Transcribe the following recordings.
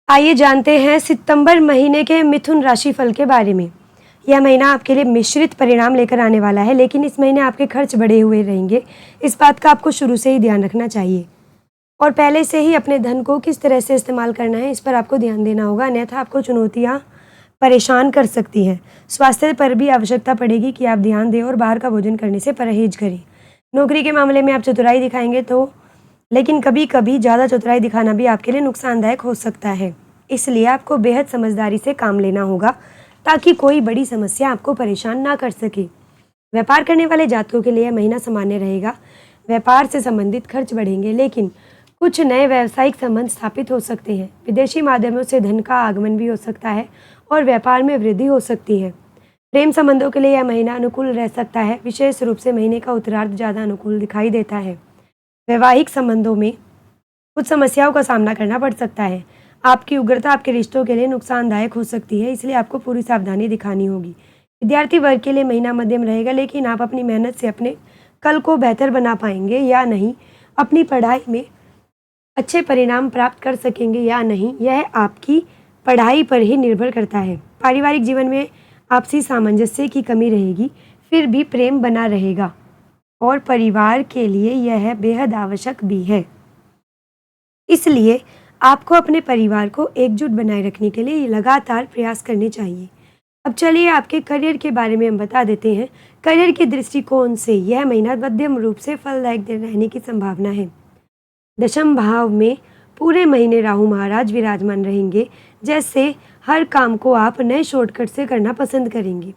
आइए जानते हैं सितंबर महीने के मिथुन राशि फल के बारे में। यह महीना आपके लिए मिश्रित परिणाम लेकर आने वाला है, लेकिन इस महीने आपके खर्च बढ़े हुए रहेंगे। इस बात का आपको शुरू से ही ध्यान रखना चाहिए और पहले से ही अपने धन को किस तरह से इस्तेमाल करना है इस पर आपको ध्यान देना होगा, अन्यथा आपको चुनौतियाँ परेशान कर सकती हैं। स्वास्थ्य पर भी आवश्यकता पड़ेगी कि आप ध्यान दें और बाहर का भोजन करने से परहेज करें। नौकरी के मामले में आप चतुराई दिखाएंगे तो, लेकिन कभी कभी ज़्यादा चतुराई दिखाना भी आपके लिए नुकसानदायक हो सकता है। इसलिए आपको बेहद समझदारी से काम लेना होगा ताकि कोई बड़ी समस्या आपको परेशान ना कर सके। व्यापार करने वाले जातकों के लिए यह महीना सामान्य रहेगा। व्यापार से संबंधित खर्च बढ़ेंगे, लेकिन कुछ नए व्यावसायिक संबंध स्थापित हो सकते हैं। विदेशी माध्यमों से धन का आगमन भी हो सकता है और व्यापार में वृद्धि हो सकती है। प्रेम संबंधों के लिए यह महीना अनुकूल रह सकता है। विशेष रूप से महीने का उत्तरार्ध ज़्यादा अनुकूल दिखाई देता है। वैवाहिक संबंधों में कुछ समस्याओं का सामना करना पड़ सकता है। आपकी उग्रता आपके रिश्तों के लिए नुकसानदायक हो सकती है, इसलिए आपको पूरी सावधानी दिखानी होगी। विद्यार्थी वर्ग के लिए महीना मध्यम रहेगा, लेकिन आप अपनी मेहनत से अपने कल को बेहतर बना पाएंगे या नहीं, अपनी पढ़ाई में अच्छे परिणाम प्राप्त कर सकेंगे या नहीं, यह आपकी पढ़ाई पर ही निर्भर करता है। पारिवारिक जीवन में आपसी सामंजस्य की कमी रहेगी, फिर भी प्रेम बना रहेगा और परिवार के लिए यह बेहद आवश्यक भी है। इसलिए आपको अपने परिवार को एकजुट बनाए रखने के लिए लगातार प्रयास करने चाहिए। अब चलिए आपके करियर के बारे में हम बता देते हैं। करियर के दृष्टिकोण से यह महीना मध्यम रूप से फलदायक रहने की संभावना है। दशम भाव में पूरे महीने राहु महाराज विराजमान रहेंगे, जैसे हर काम को आप नए शॉर्टकट से करना पसंद करेंगे।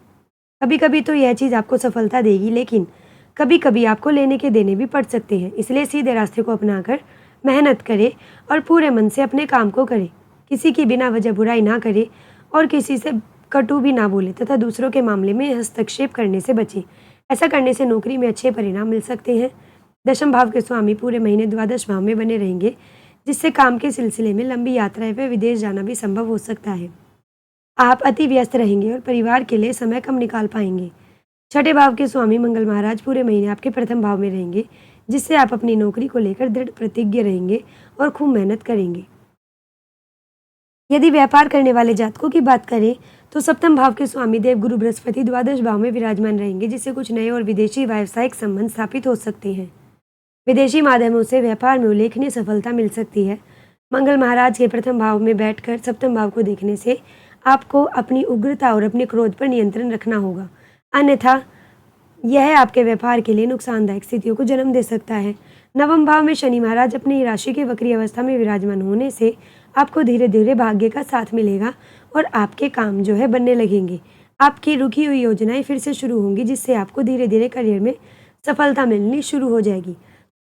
कभी कभी तो यह चीज़ आपको सफलता देगी, लेकिन कभी कभी आपको लेने के देने भी पड़ सकते हैं। इसलिए सीधे रास्ते को अपनाकर मेहनत करें और पूरे मन से अपने काम को करें। किसी की बिना वजह बुराई ना करें और किसी से कटु भी ना बोले तथा दूसरों के मामले में हस्तक्षेप करने से बचें। ऐसा करने से नौकरी में अच्छे परिणाम मिल सकते हैं। दशम भाव के स्वामी पूरे महीने द्वादश भाव में बने रहेंगे, जिससे काम के सिलसिले में लंबी यात्राएं व विदेश जाना भी संभव हो सकता है। आप अति व्यस्त रहेंगे और परिवार के लिए समय कम निकाल पाएंगे। छठे भाव के स्वामी मंगल महाराज पूरे महीने आपके प्रथम भाव में रहेंगे, जिससे आप अपनी नौकरी को लेकर दृढ़ प्रतिज्ञ रहेंगे और खूब मेहनत करेंगे। यदि व्यापार करने वाले जातकों की बात करें तो सप्तम भाव के स्वामी देव गुरु बृहस्पति द्वादश भाव में विराजमान रहेंगे, जिससे कुछ नए और विदेशी व्यावसायिक संबंध स्थापित हो सकते हैं। विदेशी माध्यमों से व्यापार में उल्लेखनीय सफलता मिल सकती है। मंगल महाराज के प्रथम भाव में बैठकर सप्तम भाव को देखने से आपको अपनी उग्रता और अपने क्रोध पर नियंत्रण रखना होगा, अन्यथा यह आपके व्यापार के लिए नुकसानदायक स्थितियों को जन्म दे सकता है। नवम भाव में शनि महाराज अपनी राशि के वक्री अवस्था में विराजमान होने से आपको धीरे धीरे भाग्य का साथ मिलेगा और आपके काम जो है बनने लगेंगे। आपकी रुकी हुई योजनाएं फिर से शुरू होंगी, जिससे आपको धीरे धीरे करियर में सफलता मिलनी शुरू हो जाएगी।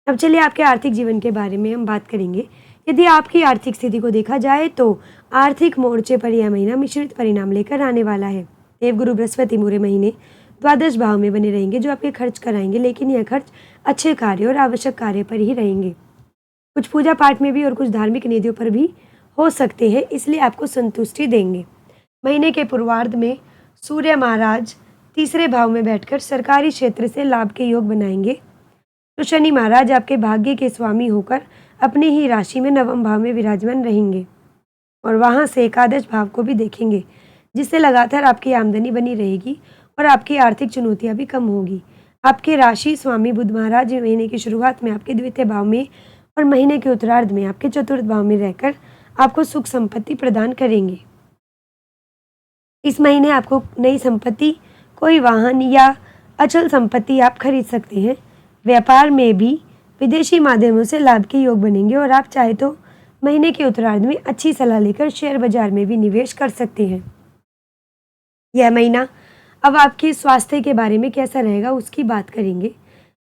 अब चलिए आपके आर्थिक जीवन के बारे में हम बात करेंगे। यदि आपकी आर्थिक स्थिति को देखा जाए तो आर्थिक मोर्चे पर यह महीना मिश्रित परिणाम लेकर आने वाला है। देवगुरु बृहस्पति पूरे महीने द्वादश भाव में बने रहेंगे, जो आपके खर्च कराएंगे, लेकिन यह खर्च अच्छे कार्य और आवश्यक कार्य पर ही रहेंगे। कुछ पूजा पाठ में भी और कुछ धार्मिक निधियों पर भी हो सकते हैं, इसलिए आपको संतुष्टि देंगे। महीने के पूर्वार्ध में सूर्य महाराज तीसरे भाव में बैठकर सरकारी क्षेत्र से लाभ के योग बनाएंगे, तो शनि महाराज आपके भाग्य के स्वामी होकर अपनी ही राशि में नवम भाव में विराजमान रहेंगे और वहां से एकादश भाव को भी देखेंगे, जिससे लगातार आपकी आमदनी बनी रहेगी और आपकी आर्थिक चुनौतियां भी कम होगी। आपके राशि स्वामी बुध महाराज महीने की शुरुआत में आपके द्वितीय भाव में और महीने के उत्तरार्ध में आपके चतुर्थ भाव में रहकर आपको सुख संपत्ति प्रदान करेंगे। इस महीने आपको नई संपत्ति, कोई वाहन या अचल संपत्ति आप खरीद सकते हैं। व्यापार में भी विदेशी माध्यमों से लाभ के योग बनेंगे और आप चाहे तो महीने के उत्तरार्ध में अच्छी सलाह लेकर शेयर बाजार में भी निवेश कर सकते हैं। यह महीना अब आपके स्वास्थ्य के बारे में कैसा रहेगा उसकी बात करेंगे।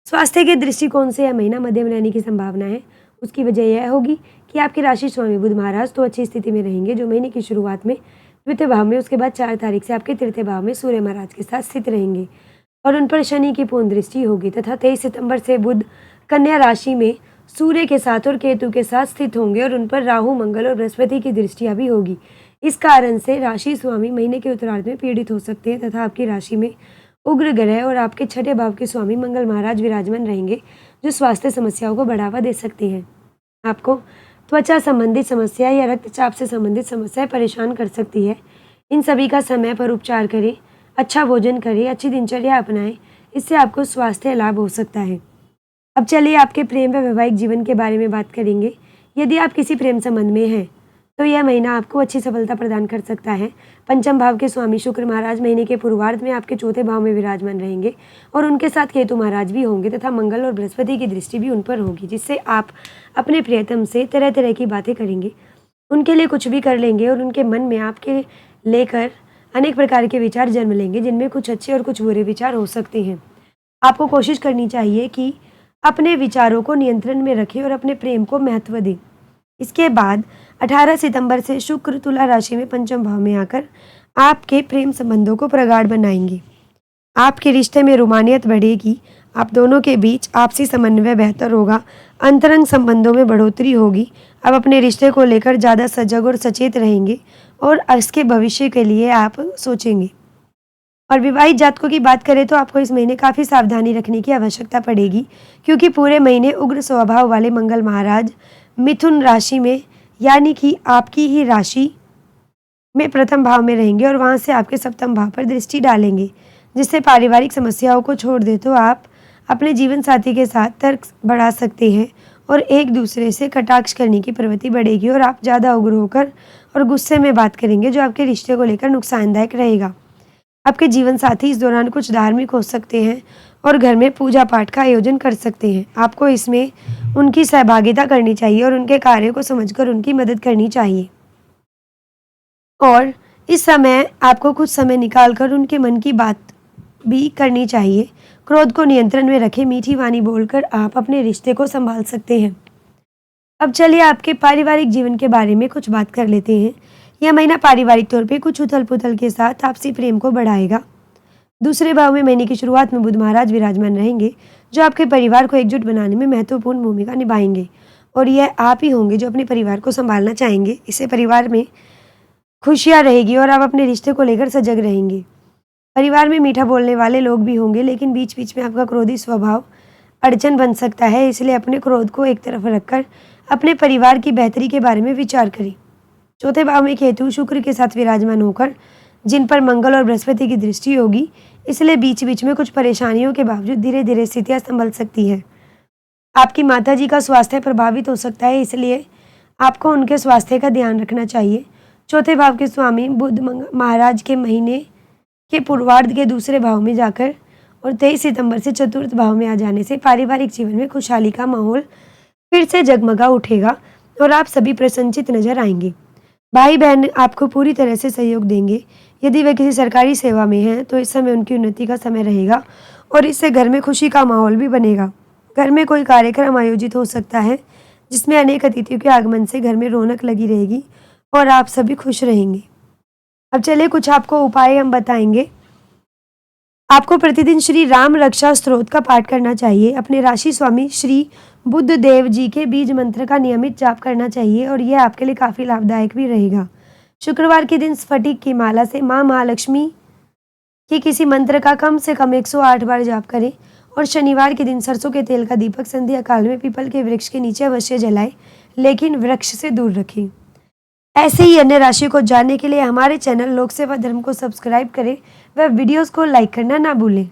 स्वास्थ्य के दृष्टिकोण से यह महीना मध्यम रहने की संभावना है। उसकी वजह यह होगी कि आपकी राशि स्वामी बुध महाराज तो अच्छी स्थिति में रहेंगे, जो महीने की शुरुआत में द्वितीय भाव में, उसके बाद 4 तारीख से आपके तृतीय भाव में सूर्य महाराज के साथ स्थित रहेंगे और उन पर शनि की पूर्ण दृष्टि होगी तथा 23 सितंबर से बुध कन्या राशि में सूर्य के साथ और केतु के साथ स्थित होंगे और उन पर राहु, मंगल और बृहस्पति की दृष्टियां भी होगी। इस कारण से राशि स्वामी महीने के उत्तरार्ध में पीड़ित हो सकते हैं तथा आपकी राशि में उग्र ग्रह और आपके छठे भाव के स्वामी मंगल महाराज विराजमान रहेंगे, जो स्वास्थ्य समस्याओं को बढ़ावा दे सकते हैं। आपको त्वचा संबंधित समस्या या रक्तचाप से संबंधित समस्याएं परेशान कर सकती है। इन सभी का समय पर उपचार करें, अच्छा भोजन करें, अच्छी दिनचर्या अपनाएं। इससे आपको स्वास्थ्य लाभ हो सकता है। अब चलिए आपके प्रेम व वैवाहिक जीवन के बारे में बात करेंगे। यदि आप किसी प्रेम संबंध में हैं तो यह महीना आपको अच्छी सफलता प्रदान कर सकता है। पंचम भाव के स्वामी शुक्र महाराज महीने के पूर्वार्ध में आपके चौथे भाव में विराजमान रहेंगे और उनके साथ केतु महाराज भी होंगे तथा मंगल और बृहस्पति की दृष्टि भी उन पर होगी, जिससे आप अपने प्रियतम से तरह तरह की बातें करेंगे, उनके लिए कुछ भी कर लेंगे और उनके मन में आपके लेकर अनेक प्रकार के विचार जन्म लेंगे, जिनमें कुछ अच्छे और कुछ बुरे विचार हो सकते हैं। आपको कोशिश करनी चाहिए कि अपने विचारों को नियंत्रण में रखें और अपने प्रेम को महत्व दें। इसके बाद 18 सितंबर से शुक्र तुला राशि में पंचम भाव में आकर आपके प्रेम संबंधों को प्रगाढ़ बनाएंगे। आपके रिश्ते में रोमानियत बढ़ेगी, आप दोनों के बीच आपसी समन्वय बेहतर होगा, अंतरंग संबंधों में बढ़ोतरी होगी। आप अपने रिश्ते को लेकर ज़्यादा सजग और सचेत रहेंगे और इसके भविष्य के लिए आप सोचेंगे। और विवाहित जातकों की बात करें तो आपको इस महीने काफ़ी सावधानी रखने की आवश्यकता पड़ेगी, क्योंकि पूरे महीने उग्र स्वभाव वाले मंगल महाराज मिथुन राशि में यानी कि आपकी ही राशि में प्रथम भाव में रहेंगे और वहां से आपके सप्तम भाव पर दृष्टि डालेंगे, जिससे पारिवारिक समस्याओं को छोड़ दे तो आप अपने जीवन साथी के साथ तर्क बढ़ा सकते हैं और एक दूसरे से कटाक्ष करने की प्रवृत्ति बढ़ेगी और आप ज़्यादा उग्र होकर और गुस्से में बात करेंगे, जो आपके रिश्ते को लेकर नुकसानदायक रहेगा। आपके जीवन साथी इस दौरान कुछ धार्मिक हो सकते हैं और घर में पूजा पाठ का आयोजन कर सकते हैं। आपको इसमें उनकी सहभागिता करनी चाहिए और उनके कार्य को समझकर उनकी मदद करनी चाहिए। और इस समय आपको कुछ समय निकालकर उनके मन की बात भी करनी चाहिए। क्रोध को नियंत्रण में रखें, मीठी वाणी बोलकर आप अपने रिश्ते को संभाल सकते हैं। अब चलिए आपके पारिवारिक जीवन के बारे में कुछ बात कर लेते हैं। यह महीना पारिवारिक तौर पे कुछ उथल पुथल के साथ आपसी प्रेम को बढ़ाएगा। दूसरे भाव में महीने की शुरुआत में बुध महाराज विराजमान रहेंगे, जो आपके परिवार को एकजुट बनाने में महत्वपूर्ण भूमिका निभाएंगे और यह आप ही होंगे जो अपने परिवार को संभालना चाहेंगे। इससे परिवार में खुशियाँ रहेगी और आप अपने रिश्ते को लेकर सजग रहेंगे। परिवार में मीठा बोलने वाले लोग भी होंगे, लेकिन बीच बीच में आपका क्रोधी स्वभाव अड़चन बन सकता है, इसलिए अपने क्रोध को एक तरफ रखकर अपने परिवार की बेहतरी के बारे में विचार करें। चौथे भाव में केतु शुक्र के साथ विराजमान होकर जिन पर मंगल और बृहस्पति की दृष्टि होगी, इसलिए बीच बीच में कुछ परेशानियों के बावजूद धीरे धीरे स्थितियाँ संभल सकती है। आपकी माताजी का स्वास्थ्य प्रभावित हो सकता है, इसलिए आपको उनके स्वास्थ्य का ध्यान रखना चाहिए। चौथे भाव के स्वामी बुध महाराज के महीने के पूर्वार्ध के दूसरे भाव में जाकर और 23 सितंबर से चतुर्थ भाव में आ जाने से पारिवारिक जीवन में खुशहाली का माहौल फिर से जगमगा उठेगा और आप सभी प्रसन्नचित नजर आएंगे। भाई बहन आपको पूरी तरह से सहयोग देंगे। यदि वे किसी सरकारी सेवा में हैं तो इस समय उनकी उन्नति का समय रहेगा और इससे घर में खुशी का माहौल भी बनेगा। घर में कोई कार्यक्रम आयोजित हो सकता है जिसमें अनेक अतिथियों के आगमन से घर में रौनक लगी रहेगी और आप सभी खुश रहेंगे। अब चलिए कुछ आपको उपाय हम बताएंगे। आपको प्रतिदिन श्री राम रक्षा स्तोत्र का पाठ करना चाहिए। अपने राशि स्वामी श्री बुद्ध देव जी के बीज मंत्र का नियमित जाप करना चाहिए और यह आपके लिए काफ़ी लाभदायक भी रहेगा। शुक्रवार के दिन स्फटिक की माला से माँ महालक्ष्मी के किसी मंत्र का कम से कम 108 बार जाप करें और शनिवार के दिन सरसों के तेल का दीपक संध्या काल में पीपल के वृक्ष के नीचे अवश्य जलाएं, लेकिन वृक्ष से दूर रखें। ऐसे ही अन्य राशि को जानने के लिए हमारे चैनल लोक सेवा धर्म को सब्सक्राइब करें व वीडियोस को लाइक करना ना भूलें।